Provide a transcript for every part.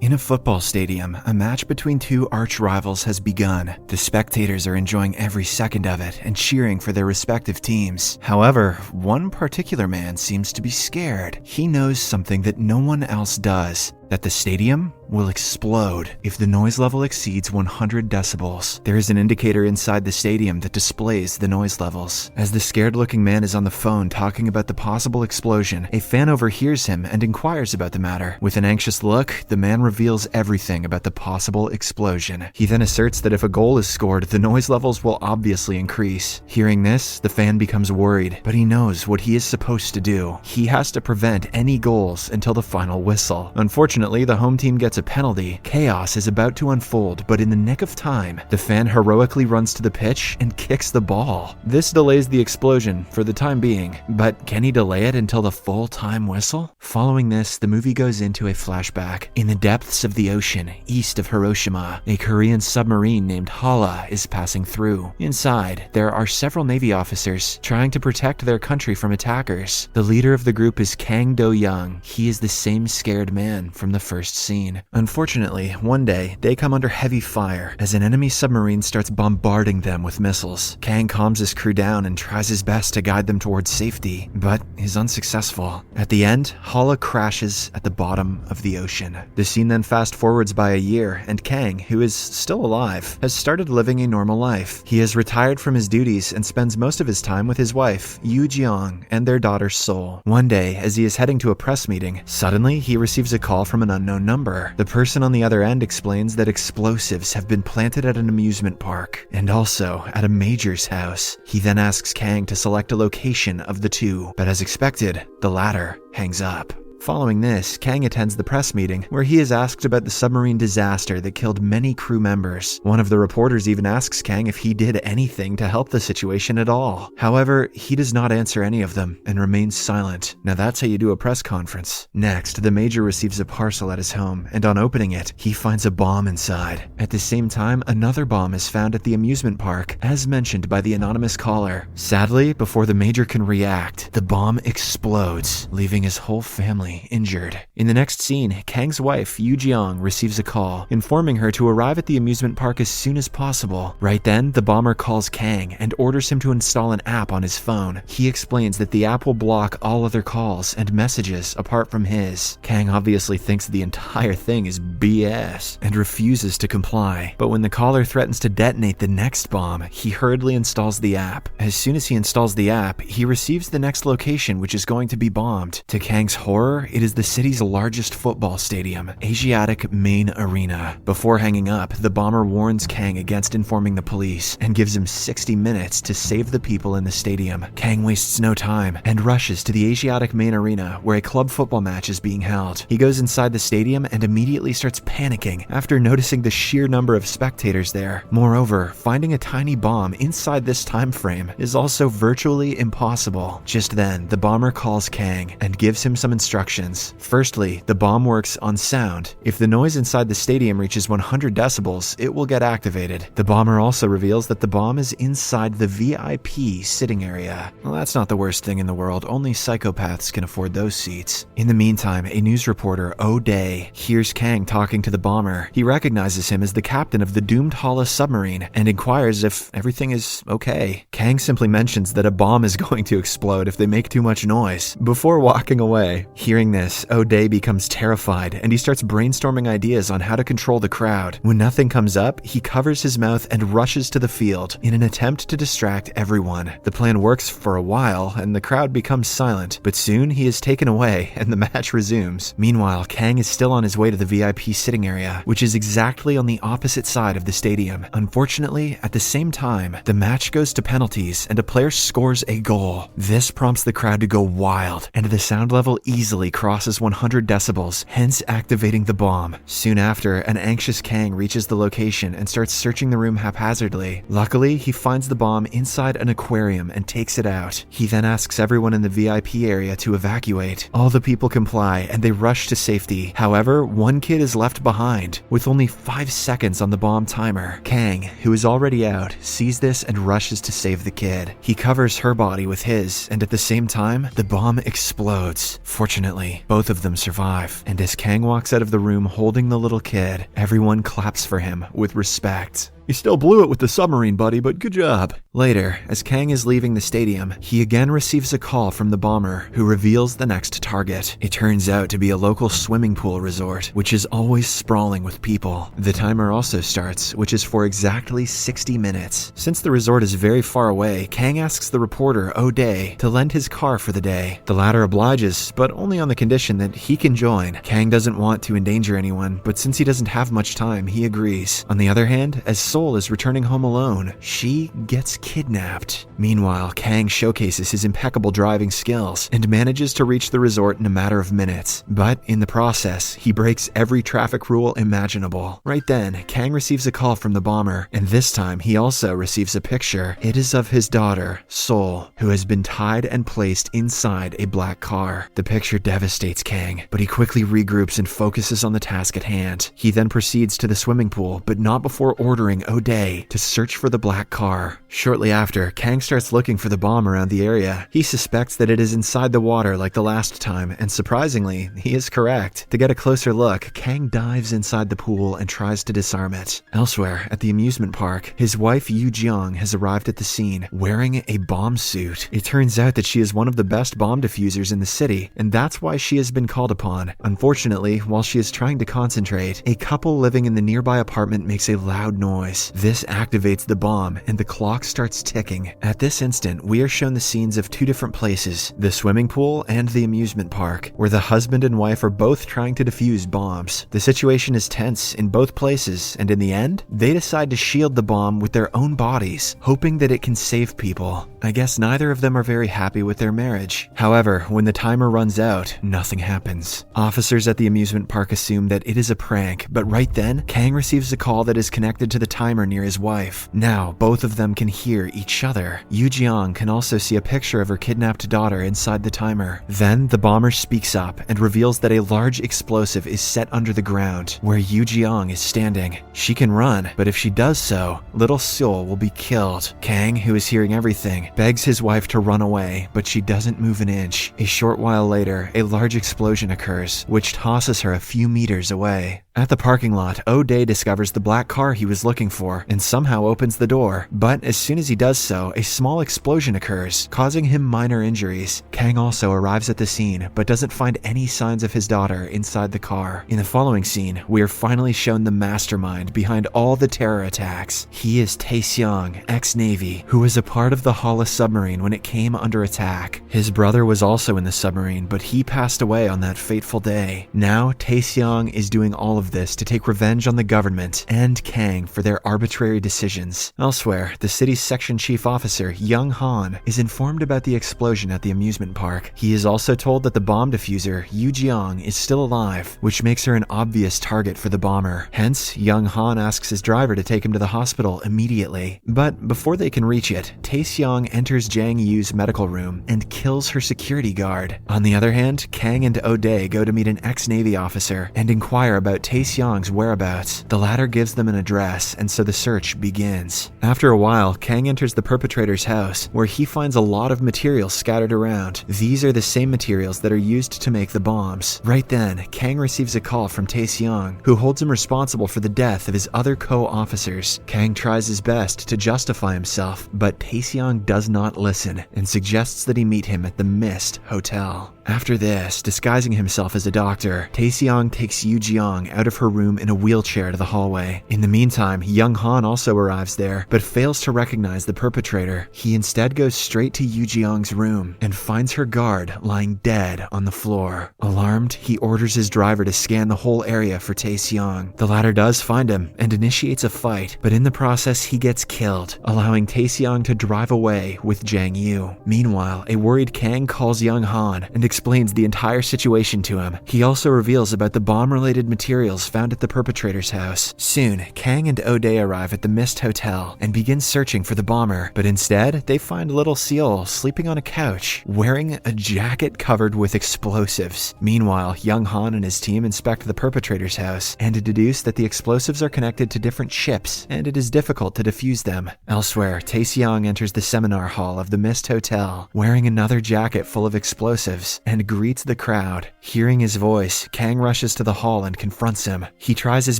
In a football stadium, a match between two arch rivals has begun. The spectators are enjoying every second of it and cheering for their respective teams. However, one particular man seems to be scared. He knows something that no one else does. That the stadium will explode if the noise level exceeds 100 decibels. There is an indicator inside the stadium that displays the noise levels. As the scared-looking man is on the phone talking about the possible explosion, a fan overhears him and inquires about the matter. With an anxious look, the man reveals everything about the possible explosion. He then asserts that if a goal is scored, the noise levels will obviously increase. Hearing this, the fan becomes worried, but he knows what he is supposed to do. He has to prevent any goals until the final whistle. Unfortunately, the home team gets a penalty. Chaos is about to unfold, but in the nick of time, the fan heroically runs to the pitch and kicks the ball. This delays the explosion for the time being, but can he delay it until the full time whistle? Following this, the movie goes into a flashback. In the depths of the ocean, east of Hiroshima, a Korean submarine named Hala is passing through. Inside, there are several Navy officers trying to protect their country from attackers. The leader of the group is Kang Do-young. He is the same scared man from the first scene. Unfortunately, one day, they come under heavy fire as an enemy submarine starts bombarding them with missiles. Kang calms his crew down and tries his best to guide them towards safety, but is unsuccessful. At the end, Hala crashes at the bottom of the ocean. The scene then fast forwards by a year, and Kang, who is still alive, has started living a normal life. He has retired from his duties and spends most of his time with his wife, Yoo Jeong, and their daughter Sol. One day, as he is heading to a press meeting, suddenly he receives a call from an unknown number. The person on the other end explains that explosives have been planted at an amusement park, and also at a major's house. He then asks Kang to select a location of the two, but as expected, the latter hangs up. Following this, Kang attends the press meeting, where he is asked about the submarine disaster that killed many crew members. One of the reporters even asks Kang if he did anything to help the situation at all. However, he does not answer any of them and remains silent. Now that's how you do a press conference. Next, the major receives a parcel at his home, and on opening it, he finds a bomb inside. At the same time, another bomb is found at the amusement park, as mentioned by the anonymous caller. Sadly, before the major can react, the bomb explodes, leaving his whole family injured. In the next scene, Kang's wife, Yoo Jeong, receives a call, informing her to arrive at the amusement park as soon as possible. Right then, the bomber calls Kang and orders him to install an app on his phone. He explains that the app will block all other calls and messages apart from his. Kang obviously thinks the entire thing is BS and refuses to comply. But when the caller threatens to detonate the next bomb, he hurriedly installs the app. As soon as he installs the app, he receives the next location, which is going to be bombed. To Kang's horror, it is the city's largest football stadium, Asiatic Main Arena. Before hanging up, the bomber warns Kang against informing the police and gives him 60 minutes to save the people in the stadium. Kang wastes no time and rushes to the Asiatic Main Arena, where a club football match is being held. He goes inside the stadium and immediately starts panicking after noticing the sheer number of spectators there. Moreover, finding a tiny bomb inside this time frame is also virtually impossible. Just then, the bomber calls Kang and gives him some instructions. Firstly, the bomb works on sound. If the noise inside the stadium reaches 100 decibels, it will get activated. The bomber also reveals that the bomb is inside the VIP sitting area. Well, that's not the worst thing in the world. Only psychopaths can afford those seats. In the meantime, a news reporter, O'Day, hears Kang talking to the bomber. He recognizes him as the captain of the doomed Hala submarine and inquires if everything is okay. Kang simply mentions that a bomb is going to explode if they make too much noise, before walking away. Hearing this, O'Day becomes terrified and he starts brainstorming ideas on how to control the crowd. When nothing comes up, he covers his mouth and rushes to the field in an attempt to distract everyone. The plan works for a while and the crowd becomes silent, but soon he is taken away and the match resumes. Meanwhile, Kang is still on his way to the VIP sitting area, which is exactly on the opposite side of the stadium. Unfortunately, at the same time, the match goes to penalties and a player scores a goal. This prompts the crowd to go wild, and the sound level easily crosses 100 decibels, hence activating the bomb. Soon after, an anxious Kang reaches the location and starts searching the room haphazardly. Luckily, he finds the bomb inside an aquarium and takes it out. He then asks everyone in the VIP area to evacuate. All the people comply and they rush to safety. However, one kid is left behind. With only 5 seconds on the bomb timer, Kang, who is already out, sees this and rushes to save the kid. He covers her body with his, and at the same time, the bomb explodes. Fortunately, Fortunately, both of them survive, and as Kang walks out of the room holding the little kid, everyone claps for him with respect. "You still blew it with the submarine, buddy, but good job." Later, as Kang is leaving the stadium, he again receives a call from the bomber, who reveals the next target. It turns out to be a local swimming pool resort, which is always sprawling with people. The timer also starts, which is for exactly 60 minutes. Since the resort is very far away, Kang asks the reporter, O'Day, to lend his car for the day. The latter obliges, but only on the condition that he can join. Kang doesn't want to endanger anyone, but since he doesn't have much time, he agrees. On the other hand, as Soul is returning home alone, she gets kidnapped. Meanwhile, Kang showcases his impeccable driving skills and manages to reach the resort in a matter of minutes. But in the process, he breaks every traffic rule imaginable. Right then, Kang receives a call from the bomber, and this time he also receives a picture. It is of his daughter, Soul, who has been tied and placed inside a black car. The picture devastates Kang, but he quickly regroups and focuses on the task at hand. He then proceeds to the swimming pool, but not before ordering O'Day to search for the black car. Shortly after, Kang starts looking for the bomb around the area. He suspects that it is inside the water like the last time, and surprisingly, he is correct. To get a closer look, Kang dives inside the pool and tries to disarm it. Elsewhere, at the amusement park, his wife Yu Jiang has arrived at the scene, wearing a bomb suit. It turns out that she is one of the best bomb diffusers in the city, and that's why she has been called upon. Unfortunately, while she is trying to concentrate, a couple living in the nearby apartment makes a loud noise. This activates the bomb, and the clock starts ticking. At this instant, we are shown the scenes of two different places, the swimming pool and the amusement park, where the husband and wife are both trying to defuse bombs. The situation is tense in both places, and in the end, they decide to shield the bomb with their own bodies, hoping that it can save people. I guess neither of them are very happy with their marriage. However, when the timer runs out, nothing happens. Officers at the amusement park assume that it is a prank, but right then, Kang receives a call that is connected to the timer near his wife. Now, both of them can hear each other. Yu Jiang can also see a picture of her kidnapped daughter inside the timer. Then, the bomber speaks up and reveals that a large explosive is set under the ground, where Yu Jiang is standing. She can run, but if she does so, little Seoul will be killed. Kang, who is hearing everything, begs his wife to run away, but she doesn't move an inch. A short while later, a large explosion occurs, which tosses her a few meters away. At the parking lot, O'Day discovers the black car he was looking for and somehow opens the door. But as soon as he does so, a small explosion occurs, causing him minor injuries. Kang also arrives at the scene, but doesn't find any signs of his daughter inside the car. In the following scene, we are finally shown the mastermind behind all the terror attacks. He is Tae-seong, ex-Navy, who was a part of the Hala submarine when it came under attack. His brother was also in the submarine, but he passed away on that fateful day. Now, Tae-seong is doing all of this to take revenge on the government and Kang for their arbitrary decisions. Elsewhere, the city's section chief officer, Young Han, is informed about the explosion at the amusement park. He is also told that the bomb diffuser, Yu Jiang, is still alive, which makes her an obvious target for the bomber. Hence, Young Han asks his driver to take him to the hospital immediately. But before they can reach it, Tae-seong enters Jang Yu's medical room and kills her security guard. On the other hand, Kang and O'Day go to meet an ex-Navy officer and inquire about Tae-seong's whereabouts. The latter gives them an address, and so the search begins. After a while, Kang enters the perpetrator's house, where he finds a lot of materials scattered around. These are the same materials that are used to make the bombs. Right then, Kang receives a call from Tae-seong, who holds him responsible for the death of his other co-officers. Kang tries his best to justify himself, but Tae-seong does not listen and suggests that he meet him at the Mist Hotel. After this, disguising himself as a doctor, Tae-seong takes Yu Jiang out of her room in a wheelchair to the hallway. In the meantime, Young Han also arrives there, but fails to recognize the perpetrator. He instead goes straight to Yu Jiang's room and finds her guard lying dead on the floor. Alarmed, he orders his driver to scan the whole area for Tae-seong. The latter does find him and initiates a fight, but in the process he gets killed, allowing Tae-seong to drive away with Jang Yu. Meanwhile, a worried Kang calls Young Han and explains the entire situation to him. He also reveals about the bomb-related materials found at the perpetrator's house. Soon, Kang and O'Day arrive at the Mist Hotel and begin searching searching for the bomber, but instead, they find Little Seal sleeping on a couch, wearing a jacket covered with explosives. Meanwhile, young Han and his team inspect the perpetrator's house and deduce that the explosives are connected to different chips, and it is difficult to defuse them. Elsewhere, Tae-seong enters the seminar hall of the Mist Hotel, wearing another jacket full of explosives, and greets the crowd. Hearing his voice, Kang rushes to the hall and confronts him. He tries his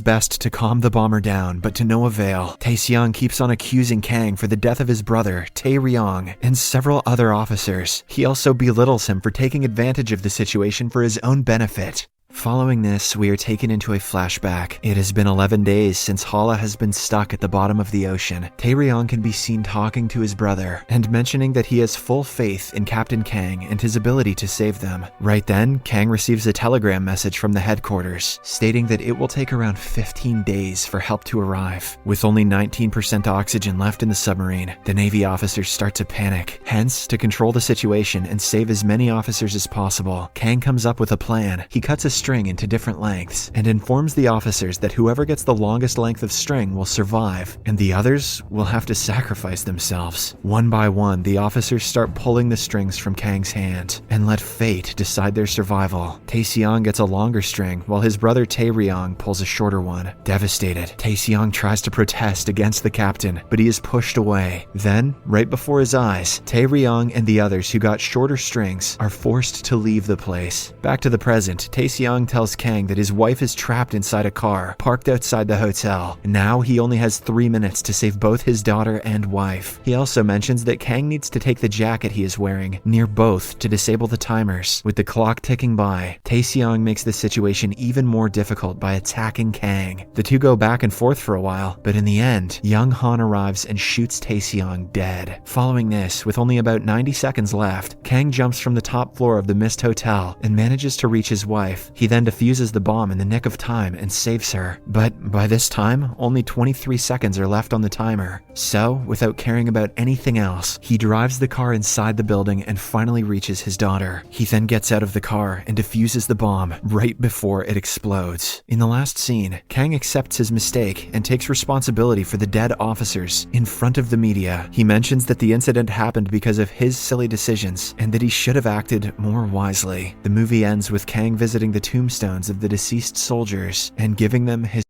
best to calm the bomber down, but to no avail. Tae-seong keeps on accusing Kang for the death of his brother, Tae-ryong, and several other officers. He also belittles him for taking advantage of the situation for his own benefit. Following this, we are taken into a flashback. It has been 11 days since Hala has been stuck at the bottom of the ocean. Tae-ryong can be seen talking to his brother and mentioning that he has full faith in Captain Kang and his ability to save them. Right then, Kang receives a telegram message from the headquarters stating that it will take around 15 days for help to arrive. With only 19% oxygen left in the submarine, the Navy officers start to panic. Hence, to control the situation and save as many officers as possible, Kang comes up with a plan. He cuts a string into different lengths and informs the officers that whoever gets the longest length of string will survive, and the others will have to sacrifice themselves. One by one, the officers start pulling the strings from Kang's hand and let fate decide their survival. Tae-seong gets a longer string while his brother Tae-ryong pulls a shorter one. Devastated, Tae-seong tries to protest against the captain, but he is pushed away. Then, right before his eyes, Tae-ryong and the others who got shorter strings are forced to leave the place. Back to the present, Tae-seong tells Kang that his wife is trapped inside a car parked outside the hotel. Now he only has 3 minutes to save both his daughter and wife. He also mentions that Kang needs to take the jacket he is wearing near both to disable the timers. With the clock ticking by, Tae-seong makes the situation even more difficult by attacking Kang. The two go back and forth for a while, but in the end, young Han arrives and shoots Tae-seong dead. Following this, with only about 90 seconds left, Kang jumps from the top floor of the Mist Hotel and manages to reach his wife. He then defuses the bomb in the nick of time and saves her. But by this time, only 23 seconds are left on the timer. So, without caring about anything else, he drives the car inside the building and finally reaches his daughter. He then gets out of the car and defuses the bomb right before it explodes. In the last scene, Kang accepts his mistake and takes responsibility for the dead officers in front of the media. He mentions that the incident happened because of his silly decisions and that he should have acted more wisely. The movie ends with Kang visiting the tombstones of the deceased soldiers and giving them his